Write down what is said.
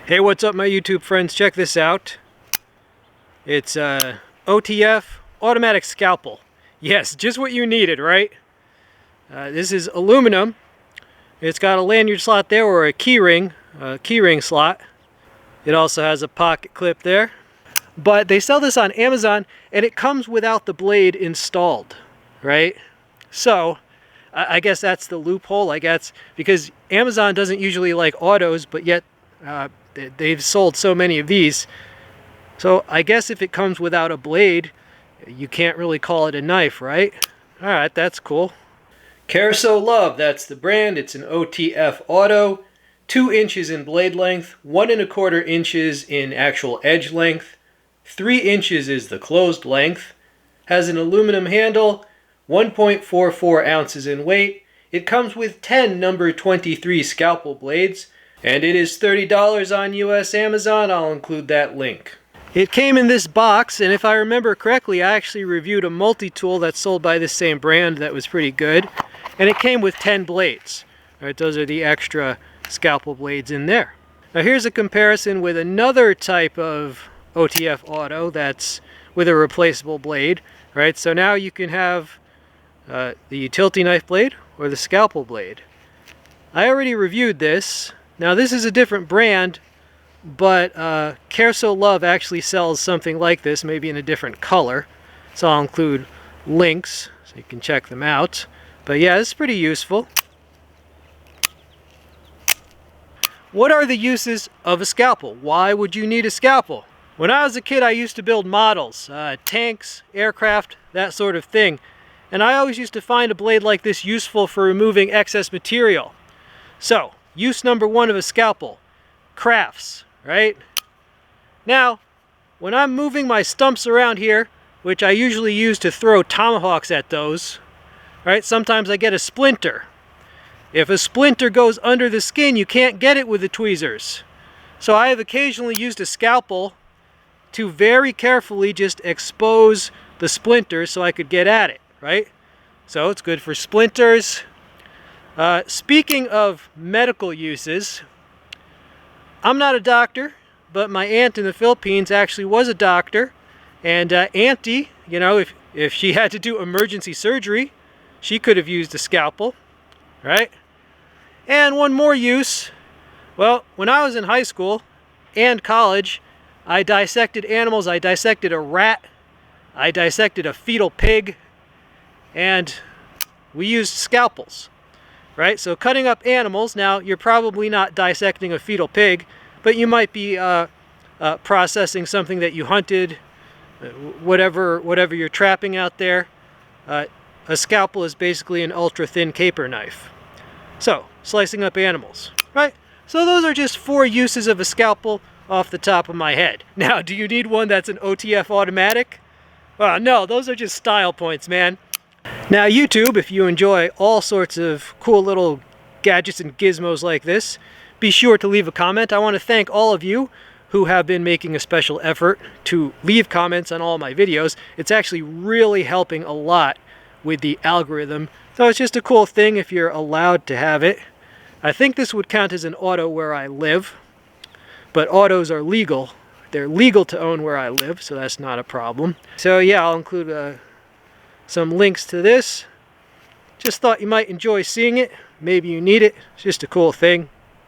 Hey, what's up my YouTube friends? Check this out. It's OTF automatic scalpel. Yes, just what you needed, right? This is aluminum. It's got a lanyard slot there, or a key ring slot. It also has a pocket clip there. But they sell this on Amazon and it comes without the blade installed, right? So I guess that's the loophole, I guess, because Amazon doesn't usually like autos, but yet they've sold so many of these. So I guess if it comes without a blade, you can't really call it a knife, right? All right, that's cool. Caressolove, that's the brand. It's an OTF auto. 2 inches in blade length, 1 1/4 inches in actual edge length, 3 inches is the closed length. Has an aluminum handle, 1.44 ounces in weight. It comes with 10 number 23 scalpel blades, and it is $30 on US Amazon. I'll include that link. It came in this box, and if I remember correctly, I actually reviewed a multi-tool that's sold by this same brand that was pretty good, and it came with 10 blades. All right, those are the extra scalpel blades in there. Now here's a comparison with another type of OTF auto that's with a replaceable blade, right? So now you can have the utility knife blade or the scalpel blade. I already reviewed this. Now this is a different brand, but Caressolove actually sells something like this, maybe in a different color. So I'll include links so you can check them out. But yeah, it's pretty useful. What are the uses of a scalpel? Why would you need a scalpel? When I was a kid, I used to build models, tanks, aircraft, that sort of thing. And I always used to find a blade like this useful for removing excess material. So, use number 1 of a scalpel, crafts, right? Now, when I'm moving my stumps around here, which I usually use to throw tomahawks at those, right? Sometimes I get a splinter. If a splinter goes under the skin, you can't get it with the tweezers. So I have occasionally used a scalpel to very carefully just expose the splinter so I could get at it, right? So it's good for splinters. Speaking of medical uses, I'm not a doctor, but my aunt in the Philippines actually was a doctor. And Auntie, you know, if she had to do emergency surgery, she could have used a scalpel, right? And one more use. Well, when I was in high school and college, I dissected animals. I dissected a rat. I dissected a fetal pig. And we used scalpels, right? So cutting up animals, now you're probably not dissecting a fetal pig, but you might be processing something that you hunted, whatever you're trapping out there. A scalpel is basically an ultra-thin caper knife. So, slicing up animals, right? So those are just 4 uses of a scalpel off the top of my head. Now, do you need one that's an OTF automatic? No, those are just style points, man. Now, YouTube, if you enjoy all sorts of cool little gadgets and gizmos like this, be sure to leave a comment. I want to thank all of you who have been making a special effort to leave comments on all my videos. It's actually really helping a lot with the algorithm. So it's just a cool thing if you're allowed to have it. I think this would count as an auto where I live, but autos are legal. They're legal to own where I live, so that's not a problem. So yeah, I'll include some links to this. Just thought you might enjoy seeing it. Maybe you need it. It's just a cool thing.